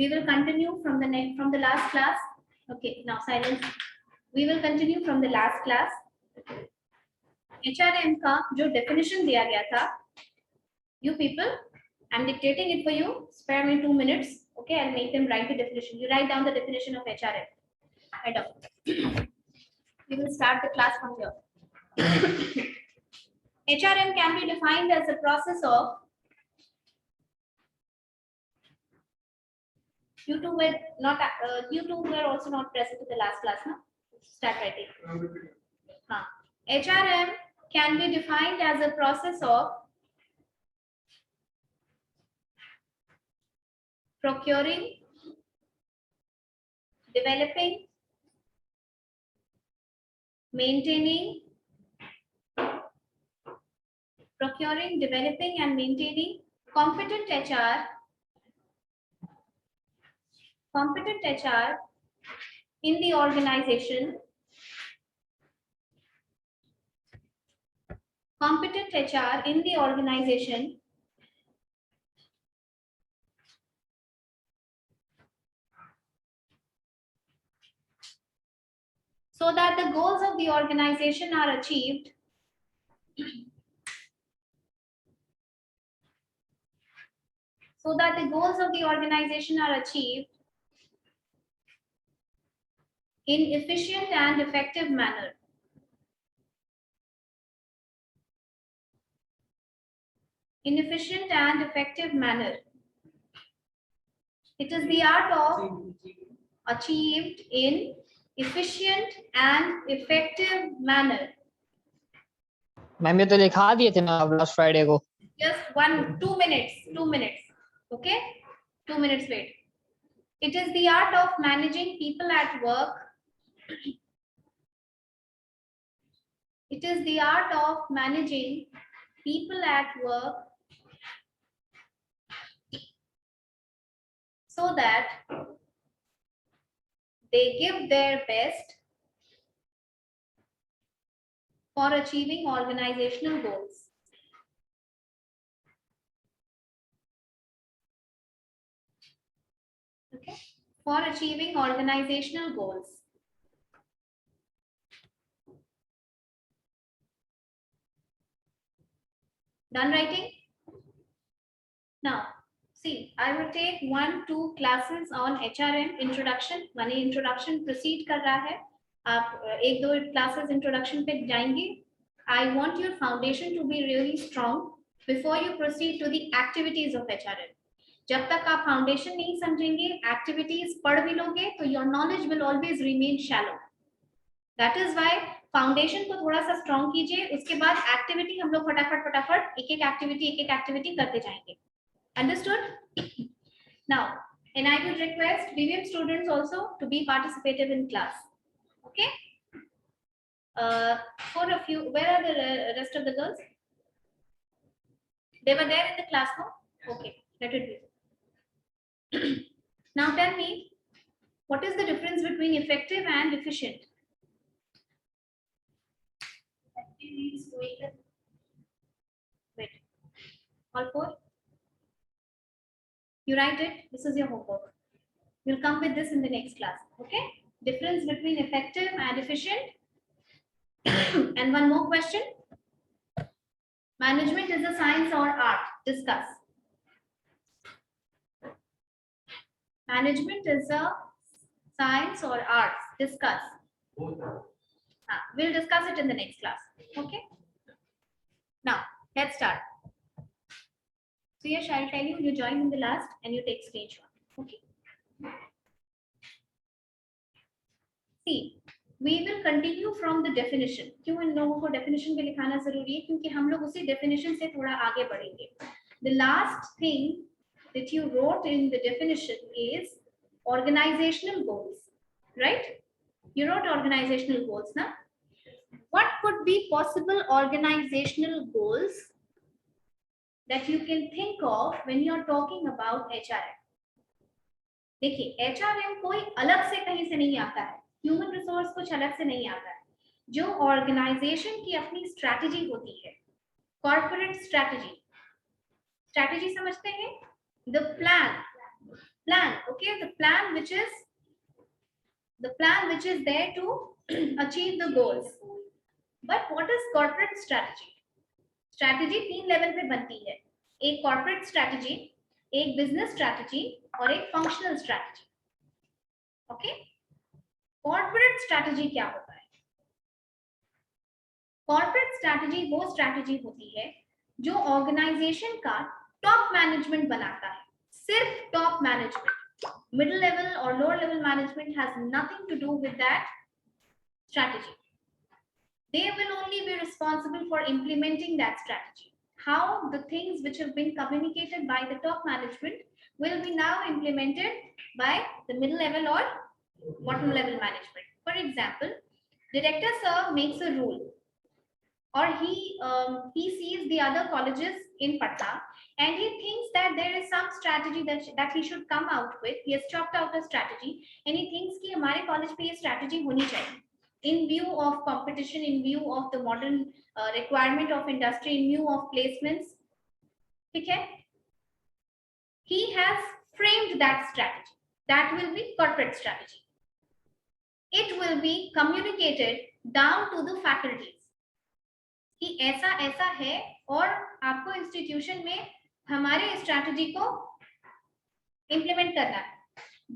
We will continue from the last class. Okay, now silence. We will continue from the last class. HRM का जो definition दिया गया था, you people, I'm dictating it for you. Spare me 2 minutes. Okay, I'll make them write the definition. You write down the definition of HRM. Right up. We will start the class from here. HRM can be defined as a process of. You two were not. You two were also not present in the last class, no? Start writing. HRM can be defined as a process of procuring, developing, maintaining, and maintaining competent HR in the organization. Competent HR in the organization so that the goals of the organization are achieved. So that the goals of the organization are achieved in efficient and effective manner. In efficient and effective manner. It is the art of achieved in efficient and effective manner. Ma'am ये तो लिखा दिए थे ना last Friday को. Just 2 minutes. Okay, 2 minutes wait. It is the art of managing people at work. It is the art of managing people at work so that they give their best for achieving organizational goals. Okay, for achieving organizational goals. Done writing? Now, see, I will take 1-2 classes on HRM introduction. माने introduction proceed कर रहा है. आप 1-2 classes introduction पे जाएंगे. I want your foundation to be really strong before you proceed to the activities of HRM. जब तक आप foundation नहीं समझेंगे, activities पढ़ भी लोगे, तो your knowledge will always remain shallow. That is why foundation को थोड़ा सा strong कीजिए. उसके बाद activity हम लोग फटाफट एक activity करते जाएंगे. Understood? Now, and I would request BBM students also to be participative in class. Okay? For a few, where are the rest of the girls? They were there in the class, no? Okay, let it be. Now tell me, what is the difference between effective and efficient? Wait, all 4? You write it. This is your homework. You'll come with this in the next class. Okay? Difference between effective and efficient. And one more question. Management is a science or art? Discuss. Management is a science or arts? Discuss. We'll discuss it in the next class. Okay? Now, let's start. So yes, I'll tell you, you join in the last and you take screenshot. Okay? See, we will continue from the definition. क्यों इन लोगों को definition पे लिखाना जरूरी है? क्योंकि हम लोग उसी definition से थोड़ा आगे बढ़ेंगे. The last thing that you wrote in the definition is organizational goals, right? You wrote organizational goals, na? What could be possible organizational goals that you can think of when you are talking about HRM? देखिए, HRM कोई अलग से कहीं से नहीं आता है. Human resource कुछ अलग से नहीं आता है. जो ऑर्गेनाइजेशन की अपनी स्ट्रैटेजी होती है, कॉर्पोरेट स्ट्रैटेजी समझते हैं? The plan. Okay, the plan which is there to achieve the goals. But what is corporate strategy? Strategy 3 level पे बनती है, एक corporate strategy, एक business strategy और एक functional strategy. Okay, corporate strategy क्या होता है? Corporate strategy वो strategy होती है जो organization का top management बनाता है, सिर्फ top management. Middle level or lower level management has nothing to do with that strategy. They will only be responsible for implementing that strategy. How the things which have been communicated by the top management will be now implemented by the middle level or bottom level management. For example, director sir makes a rule, or he sees the other colleges in Patna and he thinks that there is some strategy that he should come out with. He has chalked out a strategy and he thinks कि हमारे college पे ये strategy होनी चाहिए. In view of competition, in view of the modern requirement of industry, in view of placements, ठीक है? He has framed that strategy. That will be corporate strategy. It will be communicated down to the faculties. कि ऐसा ऐसा है और आपको institution में हमारे स्ट्रैटेजी को इंप्लीमेंट करना है.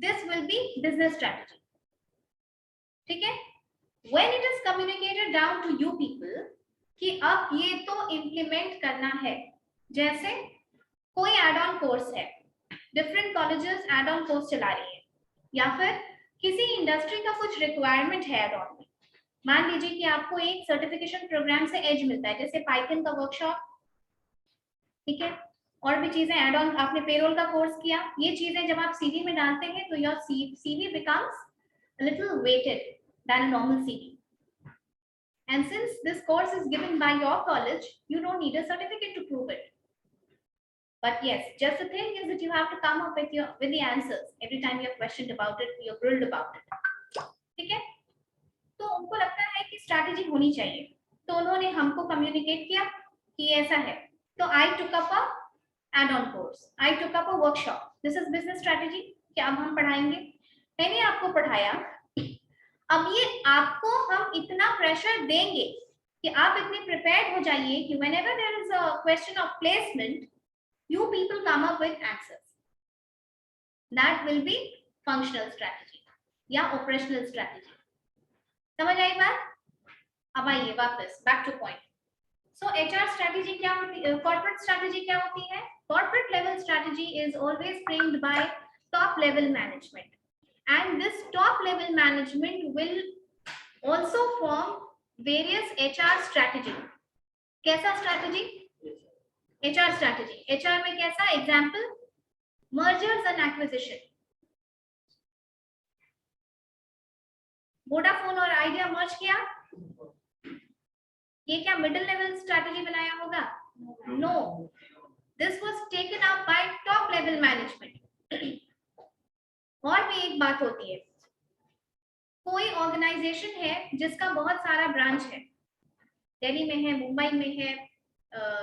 This will be business strategy. ठीक है? When it is communicated down to you people कि अब ये तो इंप्लीमेंट करना है, जैसे कोई एड ऑन कोर्स है, different colleges add on course चला रही है, या फिर किसी इंडस्ट्री का कुछ रिक्वायरमेंट है एड ऑन में. मान लीजिए कि आपको एक सर्टिफिकेशन प्रोग्राम से एज मिलता है, जैसे पाइथन का वर्कशॉप, ठीक है, और भी चीजें एड ऑन. आपने पेरोल का कोर्स किया, ये चीजें जब आप सीवी में डालते हैं तो your CV becomes a little weighted than a normal CV. And since this course is given by your college, you don't need a certificate to prove it. But yes, just the thing is that you have to come up with the answers every time you're questioned about it, you're grilled about it. ठीक है? तो उनको लगता है कि strategy होनी चाहिए, तो उन्होंने हमको कम्युनिकेट किया कि ऐसा है. तो I took up a add on course, I took up a workshop. This is business strategy कि अब हम पढ़ाएंगे. मैंने आपको पढ़ाया, अब ये आपको हम इतना प्रेशर देंगे कि आप इतने प्रिपेयर्ड हो जाइए कि whenever there is a question of placement, you people come up with answers. That will be functional strategy या operational strategy. समझ आई बात? अब आइए वापस back to point. So HR strategy क्या होती है, कॉर्पोरेट स्ट्रेटजी क्या होती है? Corporate level strategy is always framed by top level management, and this top level management will also form various HR strategy. कैसा स्ट्रेटजी? HR strategy. एचआर में कैसा? Example, mergers and acquisition. Vodafone और Idea merge किया, ये क्या middle level strategy बनाया होगा? No, this was taken up by top level management. और भी एक बात होती है, कोई ऑर्गेनाइजेशन है जिसका बहुत सारा ब्रांच है, दिल्ली में है, मुंबई में है,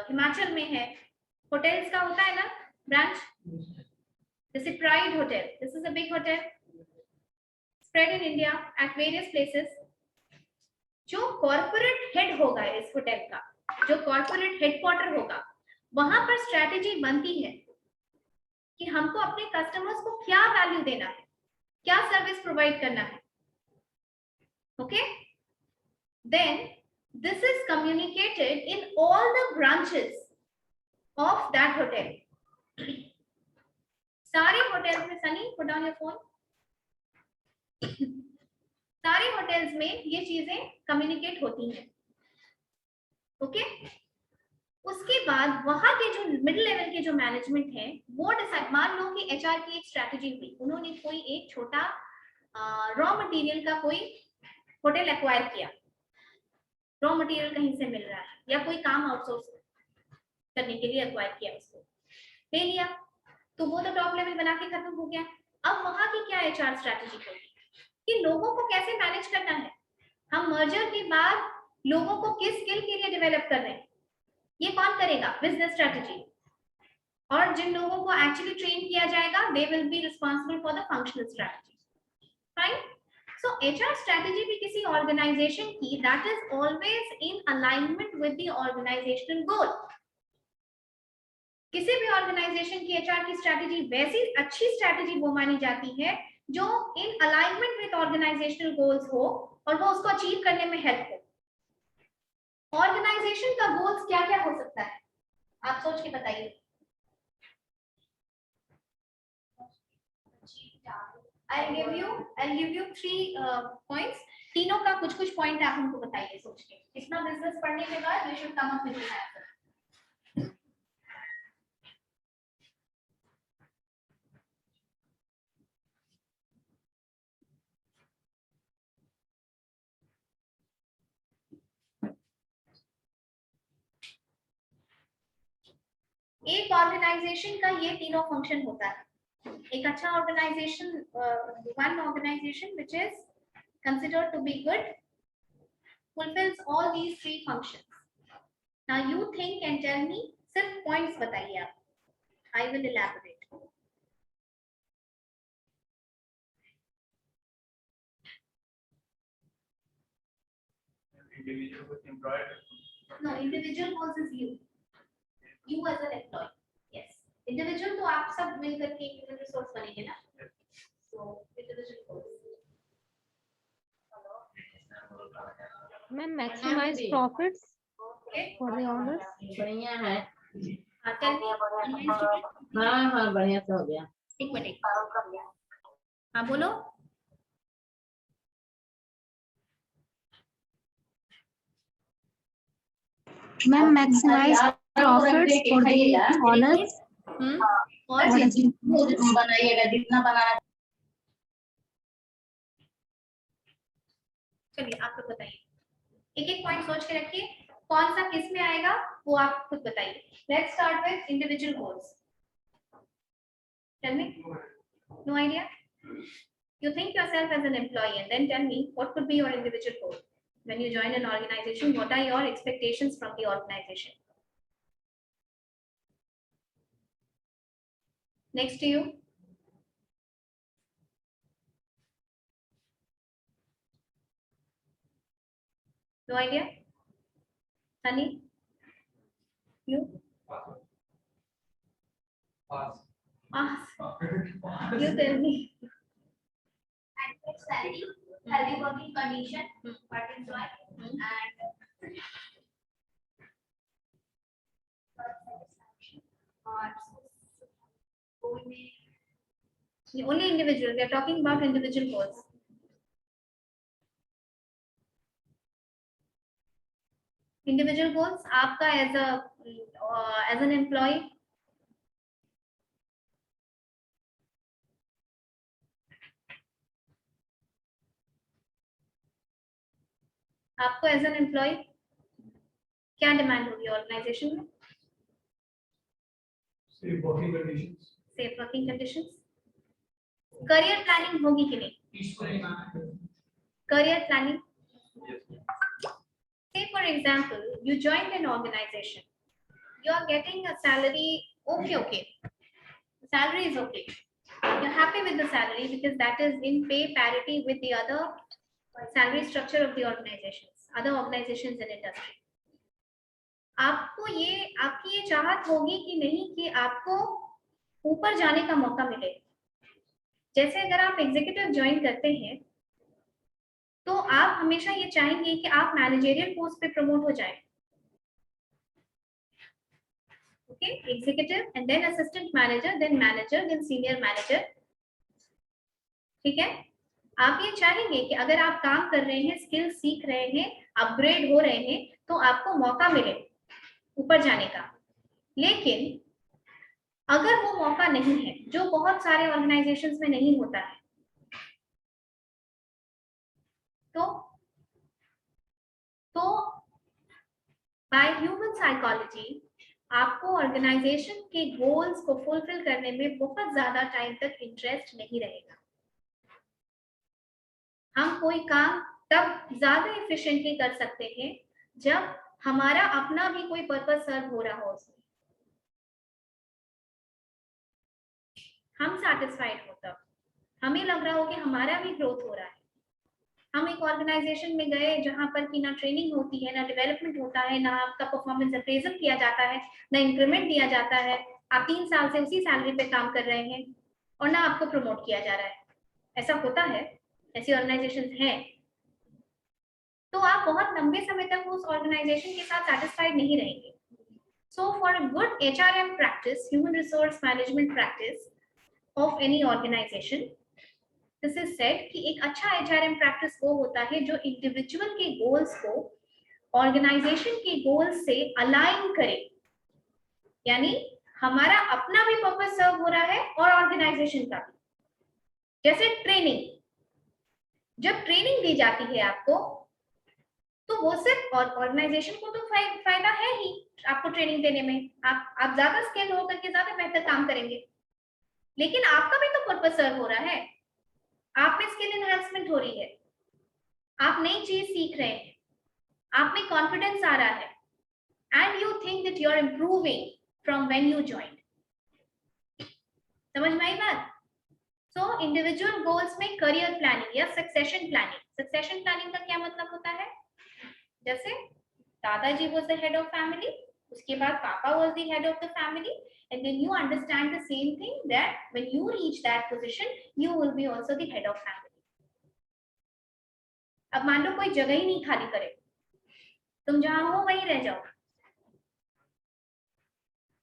हिमाचल में है. होटल्स का होता है ना ब्रांच, जैसे pride hotel, this is a big hotel spread in India at various places. जो कॉर्पोरेट हेड होगा इस होटल का, जो कॉर्पोरेट हेडक्वार्टर होगा, वहां पर स्ट्रेटेजी बनती है कि हमको अपने कस्टमर्स को क्या वैल्यू देना है, क्या सर्विस प्रोवाइड करना है. Okay, then this is communicated in all the branches of that hotel. सारे होटल्स में, Sunny put down your phone, सारे होटल्स में ये चीजें कम्युनिकेट होती हैं. ओके, उसके बाद वहां के जो मिडिल लेवल के जो मैनेजमेंट है वो डिसाइड. मान लो कि एचआर की एक स्ट्रेटजी हुई, उन्होंने कोई एक छोटा रॉ मटेरियल का कोई होटल एक्वायर किया, रॉ मटेरियल कहीं से मिल रहा है या कोई काम आउटसोर्स करने के लिए एक्वायर किया, उसको ले लिया, तो वो तो टॉप लेवल बना के खत्म हो गया. अब वहां की क्या एचआर स्ट्रेटजी होगी कि लोगों को कैसे मैनेज करना है, हम मर्जर के बाद लोगों को किस स्किल के लिए डेवलप कर रहे हैं, ये कौन करेगा? Business strategy. और जिन लोगों को एक्चुअली ट्रेन किया जाएगा they will be responsible for the functional strategy, right? So HR strategy भी किसी ऑर्गेनाइजेशन की that is always in alignment with the organisational goal. किसी भी ऑर्गेनाइजेशन की एचआर की स्ट्रेटजी वैसी अच्छी स्ट्रेटजी वो मानी जाती है जो in alignment with organisational goals हो और वो उसको अचीव करने में हेल्प हो। ऑर्गेनाइजेशन का गोल्स क्या क्या हो सकता है, आप सोच के बताइए। I'll give you 3 points. तीनों का कुछ कुछ पॉइंट आप हमको बताइए सोच के। इतना बिजनेस पढ़ने के बाद we should come up with an answer. एक ऑर्गेनाइजेशन का ये तीनों फंक्शन होता है। एक अच्छा organisation, one organization which is considered to be good fulfills all these 3 functions. Now you think and tell me, सिर्फ points बताइए आप, I will elaborate. Individual with employer. No, individual goals is you as an employee. Yes, individual तो आप सब मिलकर के human resource बनेंगे ना, so individual goals. Ma'am maximize profits Okay. for the owners. बढ़िया है। हाँ, tell me, online student? हाँ हाँ बढ़िया से हो गया। एक मिनट, हाँ बोलो। Ma'am, maximize profits for the owners. और बनाइएगा जितना बनाना। चलिए आप लोग बताइए, एक एक पॉइंट सोच के रखिए, कौन सा किस में आएगा वो आप खुद बताइए। Let's start with individual goals. Tell me, no idea? You think yourself as an employee and then tell me what could be your individual goal when you join an organization. What are your expectations from the organization? Next to you. No idea? Sunny? You? Pass. You tell me. Adequate salary, healthy working condition, part employee, and satisfaction. Goal में Only individual. We are talking about individual goals. Individual goals आपका as an employee. आपको as an employ क्या demand होगी organisation में? Safe working conditions. Safe working conditions. Career planning होगी कि नहीं? Career planning, say for example you joined an organization, you are getting a salary, okay, salary is okay, you're happy with the salary because that is in pay parity with the other salary structure of the other organizations in industry. आपको आपकी ये चाहत होगी कि नहीं कि आपको ऊपर जाने का मौका मिले। जैसे अगर आप एग्जीक्यूटिव ज्वाइन करते हैं तो आप हमेशा ये चाहेंगे कि आप मैनेजरियल पोस्ट पे प्रमोट हो जाएं। Okay, executive and then assistant manager, then manager, then senior manager. ठीक है, आप ये चाहेंगे कि अगर आप काम कर रहे हैं, स्किल सीख रहे हैं, अपग्रेड हो रहे हैं तो आपको मौका मिले ऊपर जाने का। लेकिन अगर वो मौका नहीं है, जो बहुत सारे ऑर्गेनाइजेशंस में नहीं होता है, तो बाय ह्यूमन साइकोलॉजी आपको ऑर्गेनाइजेशन के गोल्स को फुलफिल करने में बहुत ज्यादा टाइम तक इंटरेस्ट नहीं रहेगा। हम कोई काम तब ज्यादा एफिशिएंटली कर सकते हैं जब हमारा अपना भी कोई पर्पस सर्व हो रहा हो उसमें। हम सेटिस्फाइड हो तब, हमें लग रहा हो कि हमारा भी ग्रोथ हो रहा है। हम एक ऑर्गेनाइजेशन में गए जहां पर कि ना ट्रेनिंग होती है, ना डेवलपमेंट होता है, ना आपका परफॉर्मेंस अप्रेजल किया जाता है, ना इंक्रीमेंट दिया जाता है, आप 3 साल से उसी सैलरी पे काम कर रहे हैं और ना आपको प्रमोट किया जा रहा है। ऐसा होता है, ऐसी ऑर्गेनाइजेशंस हैं, तो आप बहुत लंबे समय तक उस ऑर्गेनाइजेशन के साथ सेटिस्फाइड नहीं रहेंगे। So for a good HRM practice, human resource management practice of any organization, this is said कि एक अच्छा HRM practice वो होता है जो इंडिविजुअल के गोल्स को ऑर्गेनाइजेशन के गोल्स से अलाइन करे, यानी हमारा अपना भी पर्पस सर्व हो रहा है और ऑर्गेनाइजेशन का भी। जैसे ट्रेनिंग, जब ट्रेनिंग दी जाती है आपको, तो वो सिर्फ ऑर्गेनाइजेशन को तो फायदा है ही आपको ट्रेनिंग देने में, आप ज्यादा स्किल होकर के ज्यादा बेहतर काम करेंगे, लेकिन आपका भी तो पर्पस सर्व हो रहा है, आप में स्किल एनहांसमेंट हो रही है, आप नई चीज सीख रहे हैं, आप में कॉन्फिडेंस आ रहा है, and you think that you are improving from when you joined. समझ में आई बात? सो इंडिविजुअल गोल्स में करियर प्लानिंग या सक्सेशन प्लानिंग। सक्सेशन प्लानिंग का क्या मतलब होता है? जैसे दादाजी was the head of family, उसके बाद पापा was the head of the family, and then you understand the same thing that when you reach that position, you will be also the head of family. अब मान लो कोई जगह ही नहीं खाली करे, तुम जहां हो वहीं रह जाओ,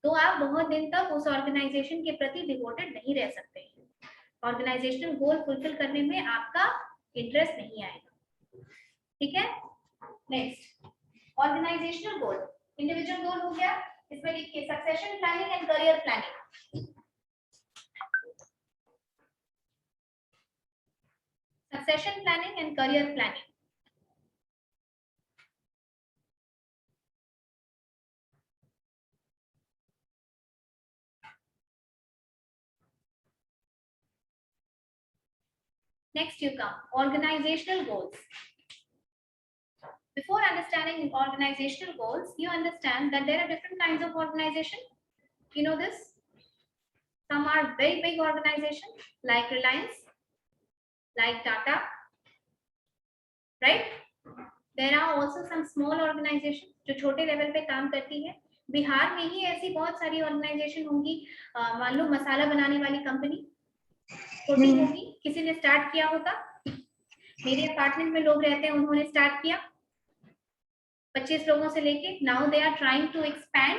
तो आप बहुत दिन तक उस ऑर्गेनाइजेशन के प्रति डिवोटेड नहीं रह सकते हैं, ऑर्गेनाइजेशनल गोल फुलफिल करने में आपका इंटरेस्ट नहीं आएगा। ठीक है, नेक्स्ट ऑर्गेनाइजेशनल गोल। इंडिविजुअल गोल हो गया, इसमें लिखिए succession planning and career planning. Succession planning and career planning. Next you come organizational goals. Before understanding organizational goals, you understand that there are different kinds of organization. You know this? Some are very big organizations like Reliance, like Tata, right? There are also some small organizations जो छोटे level पे काम करती है। बिहार में ही ऐसी बहुत सारी ऑर्गेनाइजेशन होंगी, मान लो मसाला बनाने वाली कंपनी छोटी होगी, किसी ने स्टार्ट किया होगा, मेरे अपार्टमेंट में लोग रहते हैं, उन्होंने स्टार्ट किया 25 लोगों से लेके, now they are trying to expand.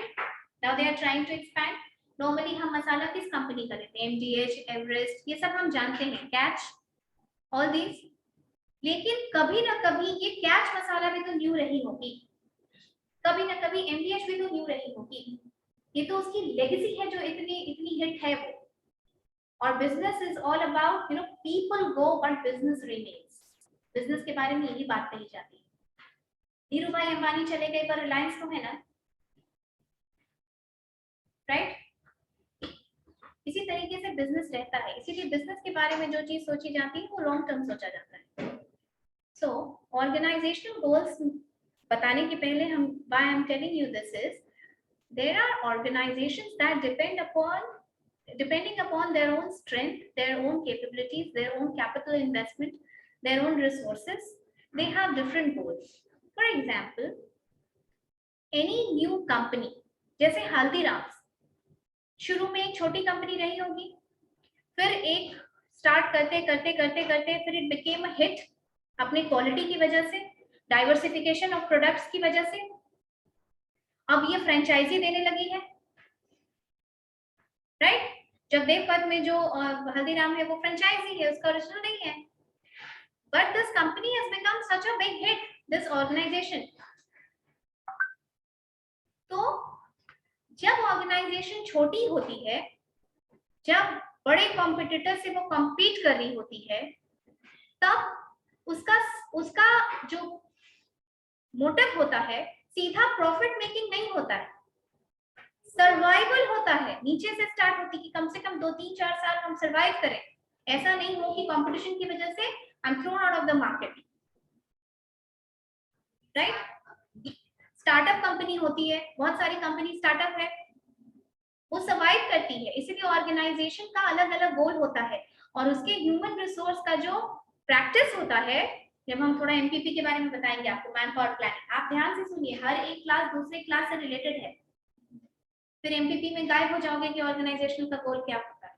Normally हम मसाला किस कंपनी का लेते हैं? MDH, एवरेस्ट, ये सब हम जानते हैं, कैच, ऑल दीज। लेकिन कभी ना कभी ये कैच मसाला भी तो न्यू रही होगी, कभी ना कभी MDH भी तो न्यू रही होगी, ये तो उसकी लेगेसी है जो इतनी हिट है वो। और business is all about people go but business remains. Business के बारे में यही बात कही जाती है। धीरू भाई अंबानी चले गए पर रिलायंस तो है ना, राइट? इसी तरीके से बिजनेस रहता है, इसीलिए बिजनेस के बारे में जो चीज सोची जाती है वो लॉन्ग टर्म सोचा जाता है। सो ऑर्गेनाइजेशनल गोल्स बताने के पहले हम why I am telling you this is there are organisations that depending upon their own strength, their own capabilities, their own capital investment, their own resources, they have different goals. For example, any new company, जैसे हल्दीराम्स शुरू में एक छोटी company रही होगी, फिर एक start करते फिर इट बिकेम अ हिट अपने क्वालिटी की वजह से, डाइवर्सिफिकेशन ऑफ प्रोडक्ट्स की वजह से। अब ये फ्रेंचाइजी देने लगी है, राइट? जगदेव पथ में जो हल्दीराम है वो फ्रेंचाइजी है, उसका ओरिजिनल नहीं है, but this company has become such a big hit, this organisation. तो जब ऑर्गेनाइजेशन छोटी होती है, जब बड़े कॉम्पिटिटर से वो कॉम्पीट कर रही होती है, तब उसका जो मोटिव होता है सीधा प्रॉफिट मेकिंग नहीं होता है, सर्वाइवल होता है। नीचे से स्टार्ट होती है कि कम से कम 2-3-4 साल हम सर्वाइव करें, ऐसा नहीं हो कि कंपटीशन की वजह से I am thrown out of the market, right? Startup company होती है, बहुत सारी कंपनी स्टार्टअप है, वो सर्वाइव करती है। इसीलिए ऑर्गेनाइजेशन का अलग अलग गोल होता है और उसके ह्यूमन रिसोर्स का जो प्रैक्टिस होता है, जब हम थोड़ा एमपीपी के बारे में बताएंगे आपको, मैन पावर प्लानिंग, आप ध्यान से सुनिए, हर एक क्लास दूसरे क्लास से रिलेटेड है, फिर एमपीपी में गायब हो जाओगे कि ऑर्गेनाइजेशन का गोल क्या होता है।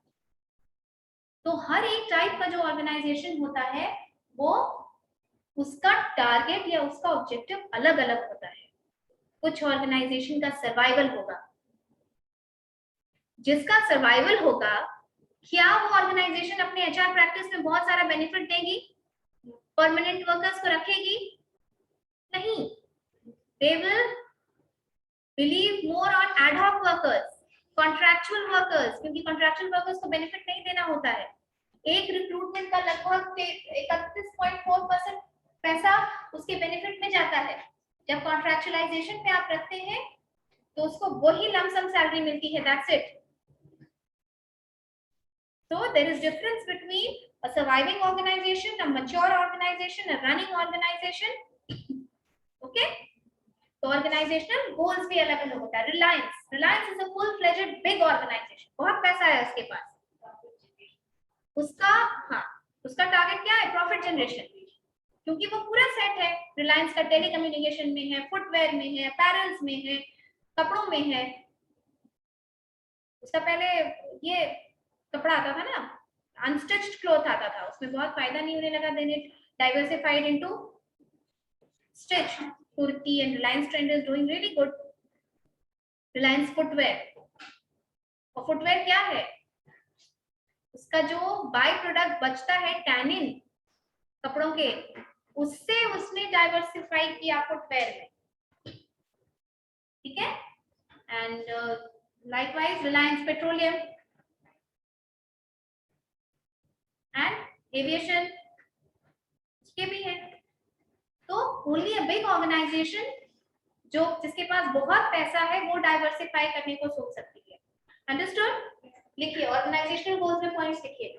तो हर एक टाइप का जो ऑर्गेनाइजेशन होता है वो उसका टारगेट या उसका ऑब्जेक्टिव अलग अलग होता है। कुछ ऑर्गेनाइजेशन का सर्वाइवल होगा, जिसका सर्वाइवल होगा, क्या वो ऑर्गेनाइजेशन अपने एचआर प्रैक्टिस में बहुत सारा बेनिफिट देगी, परमानेंट वर्कर्स को रखेगी? नहीं, they will believe more on ad hoc workers, contractual workers, क्योंकि कॉन्ट्रैक्चुअल वर्कर्स को बेनिफिट नहीं देना होता है। एक रिक्रूटमेंट का लगभग 31.4% पैसा उसके बेनिफिट में जाता है। जब कॉन्ट्रैक्चुअलाइजेशन पे आप रखते हैं तो उसको वही लमसम सैलरी मिलती है, that's it. So there is difference between a surviving organization, a mature organization, a running organization. Okay? तो ऑर्गेनाइजेशनल गोल्स भी अलग अलग होता है। Reliance is a full fledged big organisation, बहुत पैसा है उसके पास, उसका टारगेट क्या है? प्रॉफिट जनरेशन, क्योंकि वो पूरा सेट है। रिलायंस का टेलीकम्युनिकेशन में है, फुटवेयर में है, अपैरल्स में है, कपड़ों में है। उसका पहले ये कपड़ा आता था ना, अनस्टिच्ड क्लॉथ आता था, उसमें बहुत फायदा नहीं होने लगा, then it diversified into stitch kurti, and Reliance Trend is doing really good. Reliance footwear, और फुटवेयर क्या है, उसका जो बाय प्रोडक्ट बचता है टैनिन कपड़ों के, उससे उसने डाइवर्सिफाई किया फुटवेयर में, ठीक है। And likewise Reliance petroleum and aviation, उसके भी है। तो ओनली अ बिग ऑर्गेनाइजेशन जो जिसके पास बहुत पैसा है वो डाइवर्सिफाई करने को सोच सकती है। अंडरस्टूड? लिखिए ऑर्गेनाइजेशनल गोल्स में पॉइंट्स लिखिए।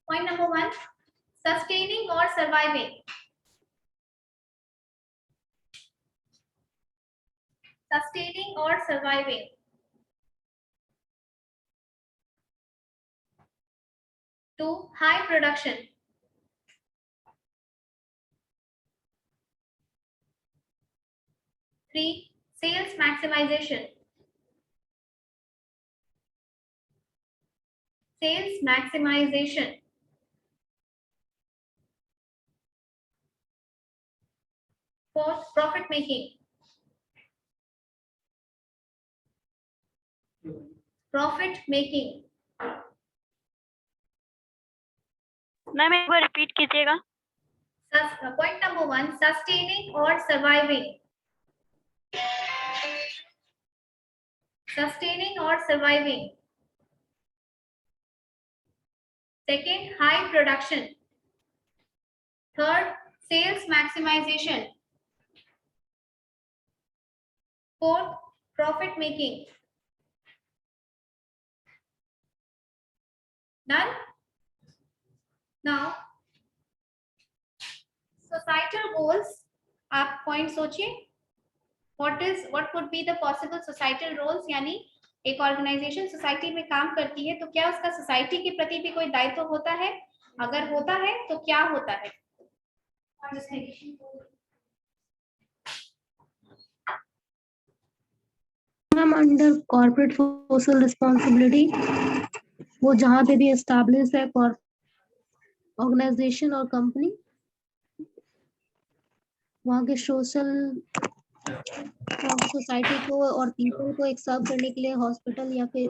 पॉइंट नंबर 1, सस्टेनिंग और सर्वाइविंग। सस्टेनिंग और surviving, 2, high production, 3, sales maximization, sales maximization, 4, profit making, profit making। Ma'am एक बार रिपीट कीजिएगा। पॉइंट नंबर 1, सस्टेनिंग और surviving, sustaining or surviving, second, high production, third, sales maximization, fourth, profit making। Done? Now societal goals, आप point सोचिए, what could be the possible societal roles, यानी एक organisation society में काम करती है तो क्या उसका सोसाइटी के प्रति भी कोई दायित्व होता है? अगर होता है तो क्या होता है? Ma'am under corporate social responsibility, वो जहाँ पे भी एस्टैब्लिश है ऑर्गेनाइजेशन और कंपनी, वहाँ के सोशल सोसाइटी को और पीपल को एक सर्व करने के लिए हॉस्पिटल या फिर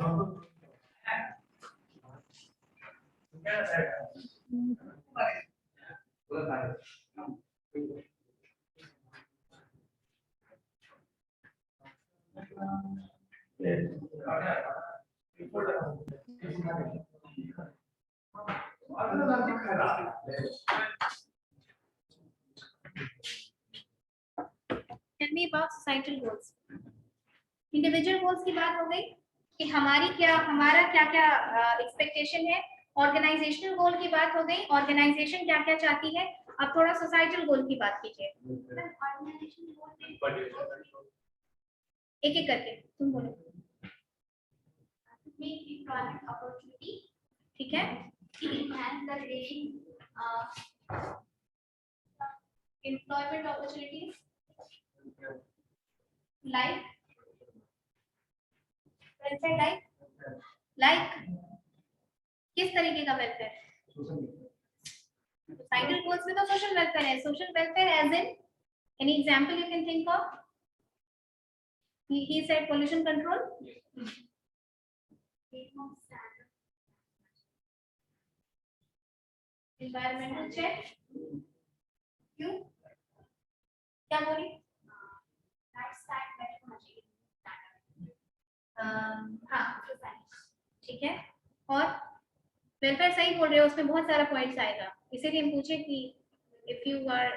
Tell me about societal goals. Individual goals की बात हो गई कि हमारा क्या क्या एक्सपेक्टेशन है। ऑर्गेनाइजेशनल गोल की बात हो गई, ऑर्गेनाइजेशन क्या क्या चाहती है। अब थोड़ा सोसाइटल गोल की बात कीजिए। एक एक करके तुम बोलो, Make employment opportunity, ठीक है? enhance the relation, Employment opportunities like welfare, like किस तरीके का वेलफेयर? Societal goals में तो social welfare है. Social welfare as in any example you can think of? He said pollution control. minimum standard, Environmental check. क्यों? क्या बोली? lifestyle better होना चाहिए, हाँ society, ठीक है. और वेलफेयर सही बोल रहे हो, उसमें बहुत सारा पॉइंट्स आएगा, इसीलिए हम पूछे कि if you are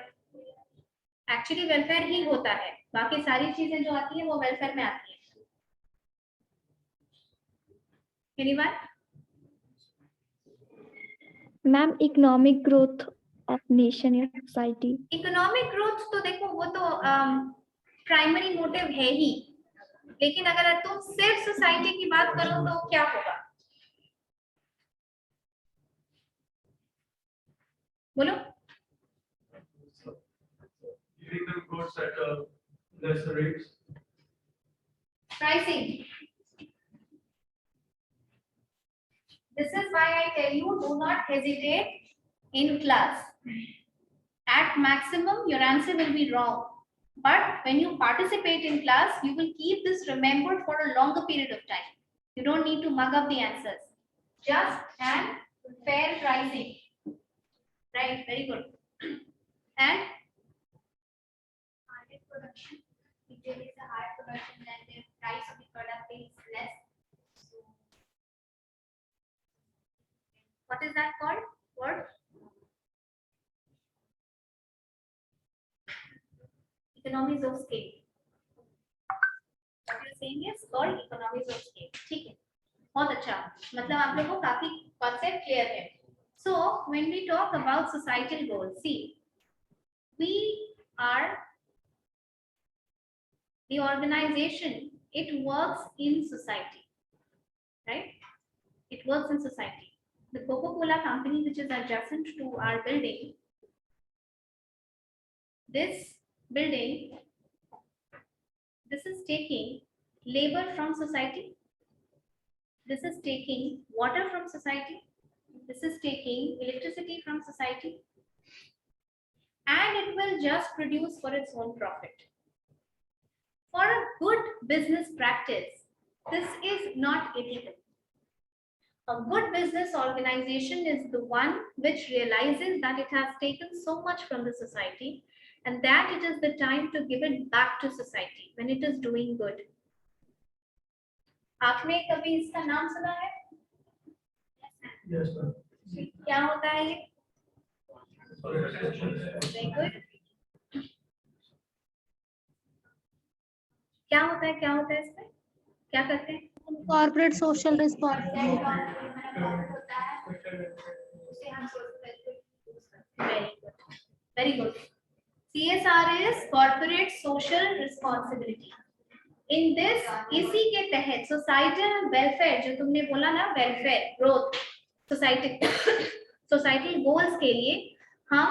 actually welfare ही होता है, बाकी सारी चीजें जो आती है वो वेलफेयर में आती है. Anyone? Ma'am economic growth of nation या सोसाइटी. इकोनॉमिक ग्रोथ तो देखो वो तो प्राइमरी मोटिव है ही, लेकिन अगर तुम सिर्फ सोसाइटी की बात करो तो क्या होगा? बोलो. Giving them goods at lesser rates. Pricing. This is why I tell you, do not hesitate in class. At maximum, your answer will be wrong. But when you participate in class, you will keep this remembered for a longer period of time. You don't need to mug up the answers. Just and fair pricing. Right, very good. And higher production. If there is a higher production, then the price of the product is less. So, what is that called? Word? Economies of scale. What you're saying is called economies of scale. ठीक है, बहुत अच्छा, मतलब आप लोगों को काफी concept clear है. So when we talk about societal goals, see, we are the organization. It works in society, right? It works in society. The Coca-Cola company, which is adjacent to our building, this building, this is taking labor from society, this is taking water from society, this is taking electricity from society, and it will just produce for its own profit. For a good business practice, this is not ethical. A good business organization is the one which realizes that it has taken so much from the society and that it is the time to give it back to society when it is doing good. आपने कभी इसका नाम सुना है? Yes, ma'am. क्या होता है ये? Sorry. Very good. क्या होता है? क्या होता है इसमें? क्या करते हैं? Corporate social responsibility. होता है, उसे हम Very good. Very good. CSR is corporate social responsibility. In this, इसी के तहत societal welfare, जो तुमने बोला ना, welfare, growth, societal goals के लिए हम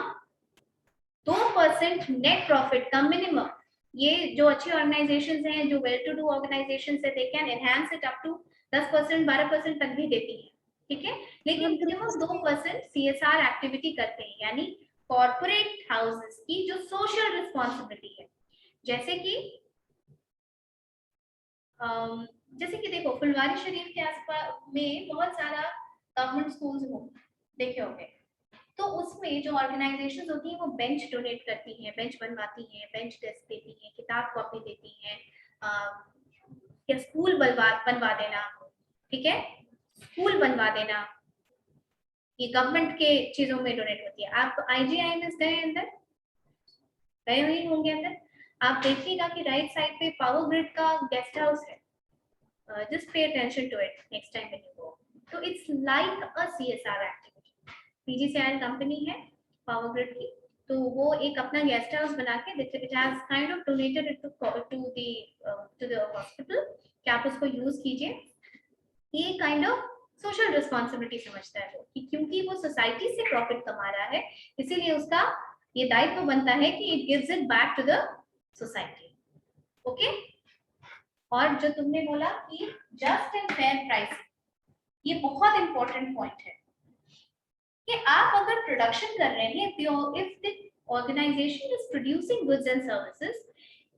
2% net profit का minimum, ये जो अच्छी organizations हैं, जो well to do organizations है, they can enhance it up to 10%, 12% तक भी देती है, ठीक है? लेकिन minimum 2% CSR activity करते हैं, यानी कॉर्पोरेट हाउसेस की जो सोशल रिस्पॉन्सिबिलिटी है, जैसे कि देखो फुलवारी शरीफ के आसपास में बहुत सारा गवर्नमेंट स्कूल्स हो देखे होंगे, तो उसमें जो ऑर्गेनाइजेशंस होती हैं वो बेंच डोनेट करती हैं, बेंच बनवाती हैं, बेंच डेस्क देती हैं, किताब कॉपी देती हैं, या स्कूल बनवा देना, ठीक है, स्कूल बनवा देना, ये गवर्नमेंट के चीजों में डोनेट होती है. आप IGIMS गए अंदर, गए हुए होंगे अंदर, आप देखिएगा कि राइट साइड पे पावर ग्रिड का गेस्ट हाउस है. Just pay attention to it next time when you go. तो it's like a CSR activity. PGCIL company है पावर ग्रिड की, तो वो एक अपना गेस्ट हाउस बना के it has kind of donated it to the hospital कि आप उसको यूज कीजिए। ये काइंड ऑफ सोशल रिस्पॉन्सिबिलिटी समझता है वो, कि क्योंकि वो सोसाइटी से प्रॉफिट कमा रहा है इसीलिए उसका ये दायित्व बनता है कि it gives it back to the society. Okay, और जो तुमने बोला कि जस्ट एंड फेयर प्राइस, ये बहुत इंपॉर्टेंट पॉइंट है कि आप अगर प्रोडक्शन कर रहे हैं, if the organisation is producing goods and services,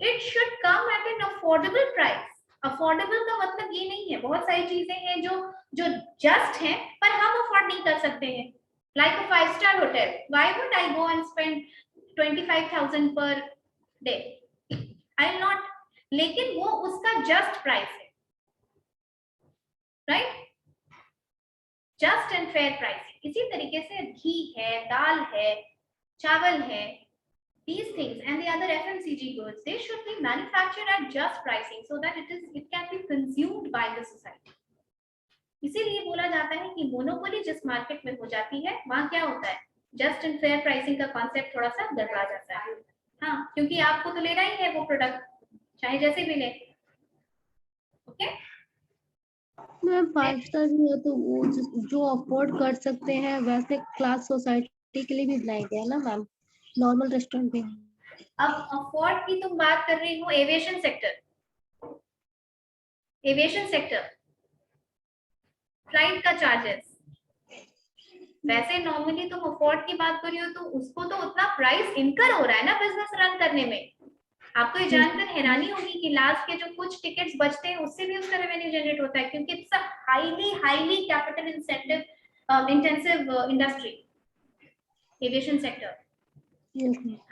it should come at an affordable price. Affordable का मतलब ये नहीं है, बहुत सारी चीजें हैं जो जस्ट हैं पर हम अफोर्ड नहीं कर सकते हैं, like a 5-star hotel, why would I go and spend 25,000 per day, I will not, लेकिन वो उसका जस्ट प्राइस है, right, just and fair price. इसी तरीके से घी है, दाल है, चावल है, these things and the other FMCG goods, they should be manufactured at just pricing so that it can be consumed by the society. इसीलिए बोला जाता है कि मोनोपोली जिस मार्केट में हो जाती है वहां क्या होता है, जस्ट एंड फेयर प्राइसिंग का कॉन्सेप्ट थोड़ा सा गड़बड़ा जाता है। हाँ, क्योंकि आपको तो लेना ही है वो प्रोडक्ट, चाहे जैसे भी ले। ओके मैम 5 स्टार भी है तो वो जो अफोर्ड कर सकते हैं वैसे क्लास सोसाइटी के लिए भी बनाया गया ना मैम, नॉर्मल रेस्टोरेंट भी। अब अफोर्ड की तुम बात कर रही हो aviation sector, aviation sector flight का चार्जेस, वैसे नॉर्मली तुम अफोर्ड की बात कर रही हो तो उसको तो उतना प्राइस इनकर हो रहा है ना बिजनेस रन करने में। आपको ये जानकर हैरानी होगी कि लास्ट के जो कुछ टिकट्स बचते हैं उससे भी उसका रेवेन्यू जनरेट होता है, क्योंकि it's a highly capital intensive industry, aviation sector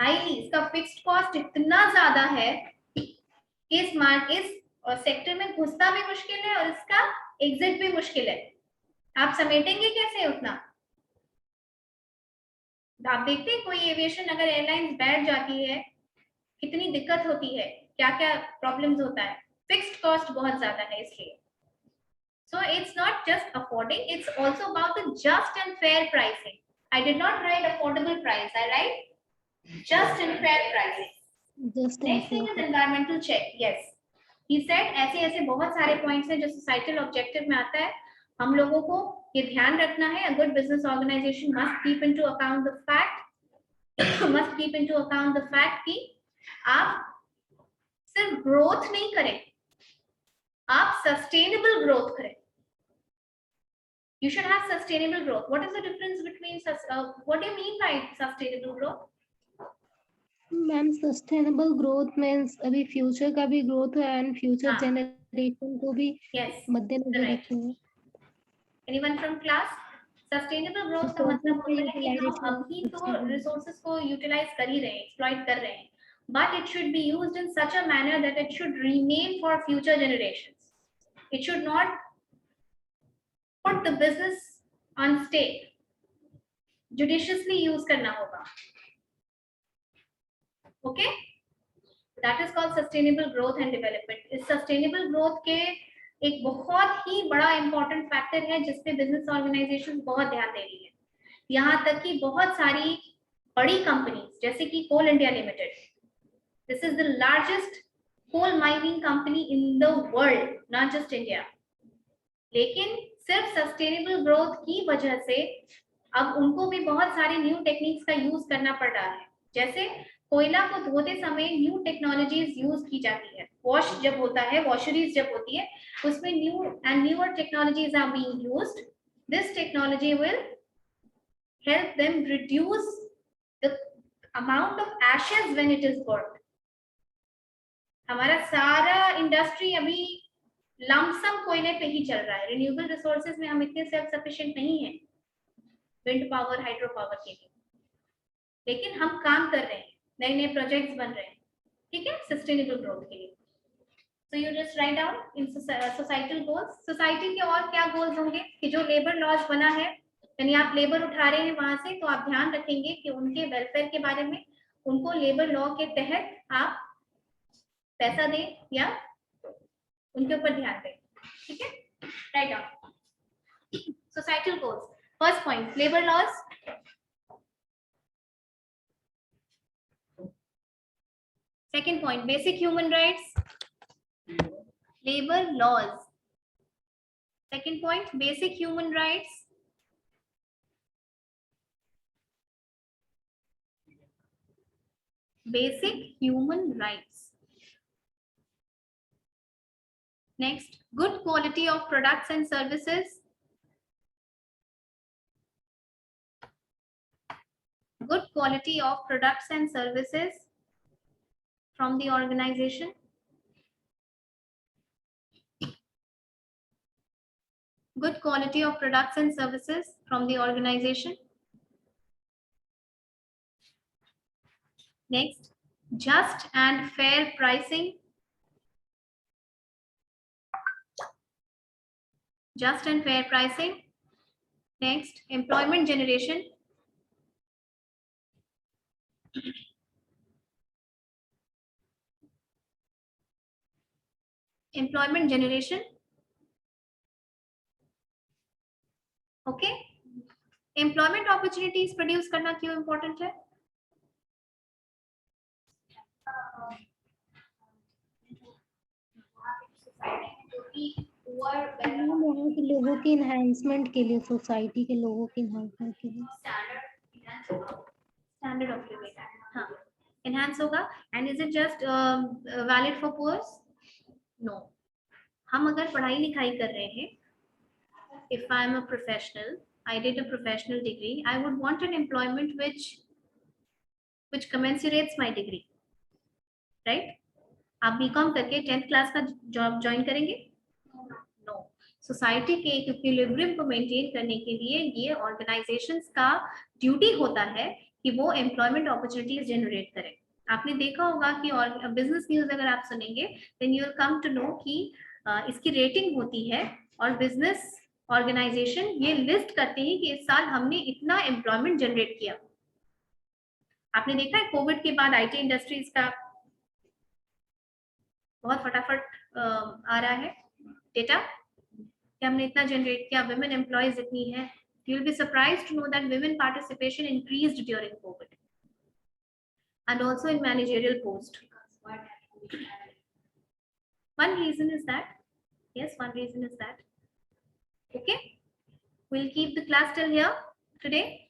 highly, इसका फिक्स्ड कॉस्ट इतना ज्यादा है कि इस सेक्टर में घुसना भी मुश्किल है और इसका एग्जिट भी मुश्किल है। आप समेटेंगे कैसे उतना? आप देखते हैं कोई एविएशन अगर एयरलाइंस बैठ जाती है कितनी दिक्कत होती है, क्या क्या प्रॉब्लम्स होता है, फिक्स्ड कॉस्ट बहुत ज्यादा है इसलिए। So it's not just affording, it's also about the just and fair pricing. I did not write affordable price, I write just and fair pricing. Just Next thing is environmental check. Yes, he said ऐसे ऐसे बहुत सारे points हैं जो societal objective में आता है, हम लोगों को ये ध्यान रखना है। A good business organization must keep into account the fact कि आप सिर्फ ग्रोथ नहीं करें, आप सस्टेनेबल ग्रोथ करें। You should have sustainable growth. What is the difference between what do you mean by sustainable growth? Ma'am sustainable growth means अभी future का भी ग्रोथ है एंड फ्यूचर जनरेशन को भी Yes, मद्देनजर correct. रखते हैं। Anyone from class? Sustainable growth का मतलब होता है कि हम अभी तो resources को utilize कर ही रहे हैं, exploit कर रहे हैं, but it should be used in such a manner that it should remain for future generations. It should not put the business on stake. Judiciously use करना होगा. Okay? That is called sustainable growth and development. इस sustainable growth के एक बहुत ही बड़ा important factor है जिसपे business organizations बहुत ध्यान दे रही है। यहाँ तक कि बहुत सारी बड़ी companies जैसे कि Coal India Limited, this is the largest coal mining company in the world, not just India. लेकिन सिर्फ सस्टेनेबल ग्रोथ की वजह से अब उनको भी बहुत सारी न्यू टेक्निक्स का यूज करना पड़ रहा है। जैसे कोयला को धोते समय न्यू टेक्नोलॉजीज यूज की जाती है, वॉश जब होता है, वॉशरीज जब होती है, उसमें newer technologies are being used. This technology will help them reduce the amount of ashes when it is burned. हमारा सारा इंडस्ट्री अभी लमसम कोयले पे ही चल रहा है। रिन्यूएबल रिसोर्सेज में हम इतने सेल्फ सफिशिएंट नहीं है विंड पावर, हाइड्रो पावर के लिए, लेकिन हम काम कर रहे हैं, नए नए प्रोजेक्ट्स बन रहे हैं, ठीक है, सस्टेनेबल ग्रोथ के लिए। So you just write down in societal goals. Society के और क्या गोल्स होंगे कि जो लेबर लॉज बना है, यानी आप लेबर उठा रहे हैं वहां से, तो आप ध्यान रखेंगे कि उनके वेलफेयर के बारे में, उनको लेबर लॉ के तहत आप पैसा दें या उनके ऊपर ध्यान दें, ठीक है। Write down societal goals. First point, labour laws. Second point, basic human rights, labor laws. Second point, basic human rights, basic human rights. Next, good quality of products and services. Good quality of products and services from the organization. Good quality of products and services from the organization. Next, just and fair pricing. Just and fair pricing. Next, employment generation. Employment generation. Okay. Employment opportunities produce करना क्यों important है? Ma'am वहाँ के लोगों की enhancement के लिए, society के लोगों की इन्हेंसमेंट के लिए। Standard of living. हाँ, enhance होगा. And is it just valid for poor? No. हम अगर पढ़ाई लिखाई कर रहे हैं, if I am a professional, I did a professional degree, I would want an employment which commensurates my degree, right? आप बीकॉम करके 10th क्लास का जॉब ज्वाइन करेंगे? नो. सोसाइटी के इक्विलिब्रियम को मेंटेन करने के लिए ये ऑर्गेनाइजेशंस का ड्यूटी होता है कि वो एम्प्लॉयमेंट अपॉर्चुनिटीज जनरेट करें. आपने देखा होगा कि और बिजनेस न्यूज अगर आप सुनेंगे then you will come to know कि इसकी रेटिंग होती है और बिजनेस ऑर्गेनाइजेशन ये लिस्ट करते हैं कि इस साल हमने इतना एम्प्लॉयमेंट जनरेट किया. आपने देखा है कोविड के बाद आईटी इंडस्ट्रीज का बहुत फटाफट आ रहा है डेटा कि हमने इतना जनरेट किया, women employees इतनी है. You will be surprised to know that women participation increased during COVID and also in managerial post. One reason is that, yes, one reason is that. Okay, we'll keep the class till here today.